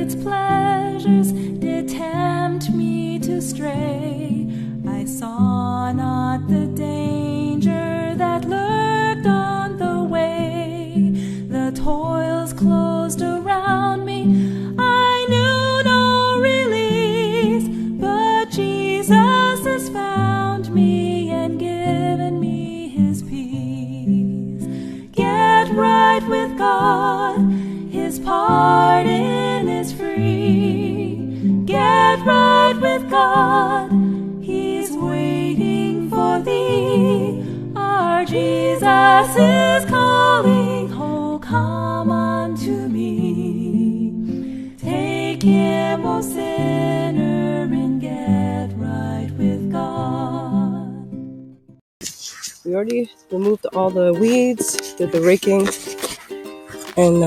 its pleasures did tempt me to stray. I saw not the danger that lurked on the way. The toils closed around me, I knew no release, but Jesus has found me and given me his peace. Get right with God, his pardon is free. Get right with God, he's waiting for thee. Our Jesus is calling, oh come unto me. Take him, O sinner, and get right with God. We already removed all the weeds, did the raking, and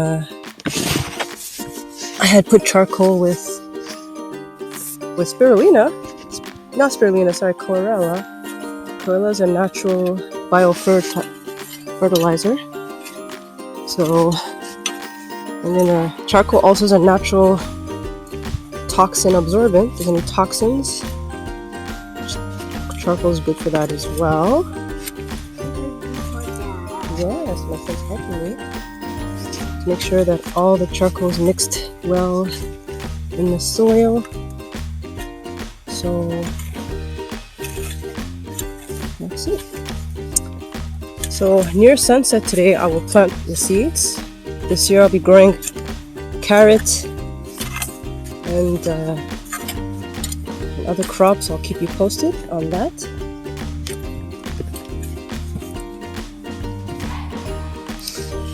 I had put charcoal with spirulina. Not spirulina, sorry, chlorella. Chlorella is a natural biofertilizer. So, and then charcoal also is a natural toxin absorbent. If there's any toxins, charcoal is good for that as well. Yes, my son's helping me to make sure that all the charcoal is mixed well in the soil. So that's it. So near sunset today, I will plant the seeds. This year I'll be growing carrot and other crops. I'll keep you posted on that.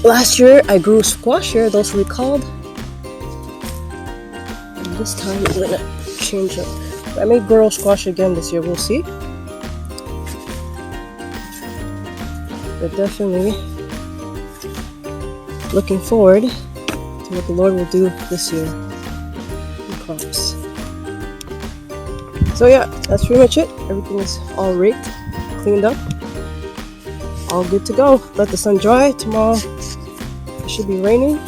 Last year I grew squash here, those who recalled. And this time I'm gonna change up. I may grow squash again this year, we'll see. But definitely looking forward to what the Lord will do this year in crops. So yeah, that's pretty much it. Everything is all raked, cleaned up, all good to go. Let the sun dry. Tomorrow it should be raining,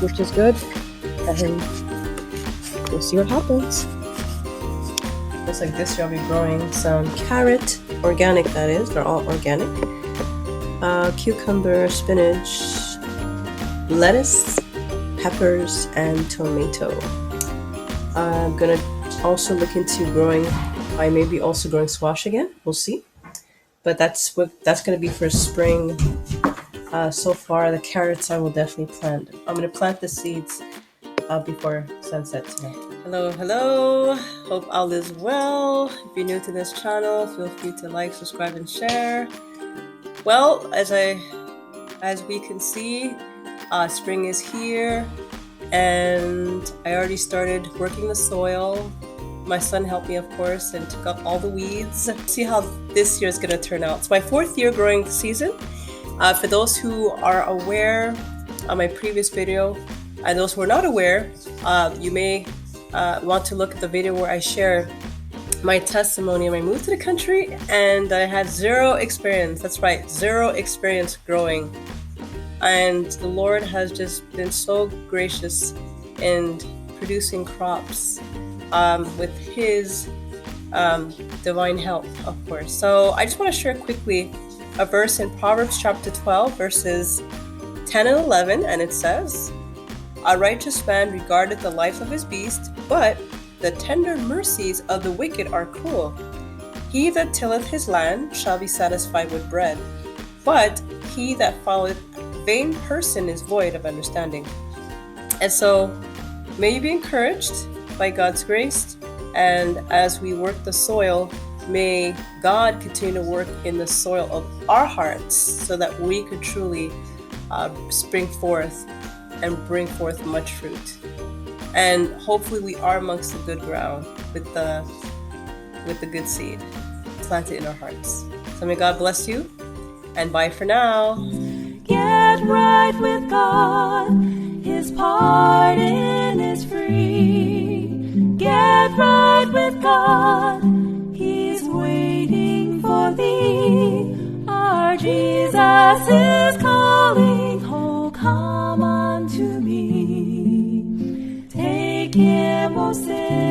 which is good, and we'll see what happens. Looks like this year I'll be growing some carrot, organic that is, they're all organic, cucumber, spinach, lettuce, peppers, and tomato. I'm gonna also look into growing, I may be also growing squash again, we'll see. But that's gonna be for spring. So far the carrots I will definitely plant. I'm gonna plant the seeds before sunset tonight. Hello. Hope all is well. If you're new to this channel, feel free to like, subscribe, and share. Well, as we can see, spring is here, and I already started working the soil. My son helped me, of course, and took up all the weeds. See how this year is going to turn out. It's my 4th year growing season. For those who are aware on my previous video, and those who are not aware, you may want to look at the video where I share my testimony of my move to the country, and I had 0 experience. That's right, 0 experience growing. And the Lord has just been so gracious in producing crops with his divine help, of course. So I just want to share quickly a verse in Proverbs chapter 12, verses 10 and 11, and it says, "A righteous man regardeth the life of his beast, but the tender mercies of the wicked are cruel. He that tilleth his land shall be satisfied with bread, but he that followeth vain person is void of understanding." And so, may you be encouraged by God's grace, and as we work the soil, may God continue to work in the soil of our hearts so that we could truly spring forth and bring forth much fruit. And hopefully we are amongst the good ground with the good seed planted in our hearts. So may God bless you, and bye for now. Get right with God, his pardon is free. Get right with God, he's waiting for thee. Our Jesus is calling, oh come unto me. no sin.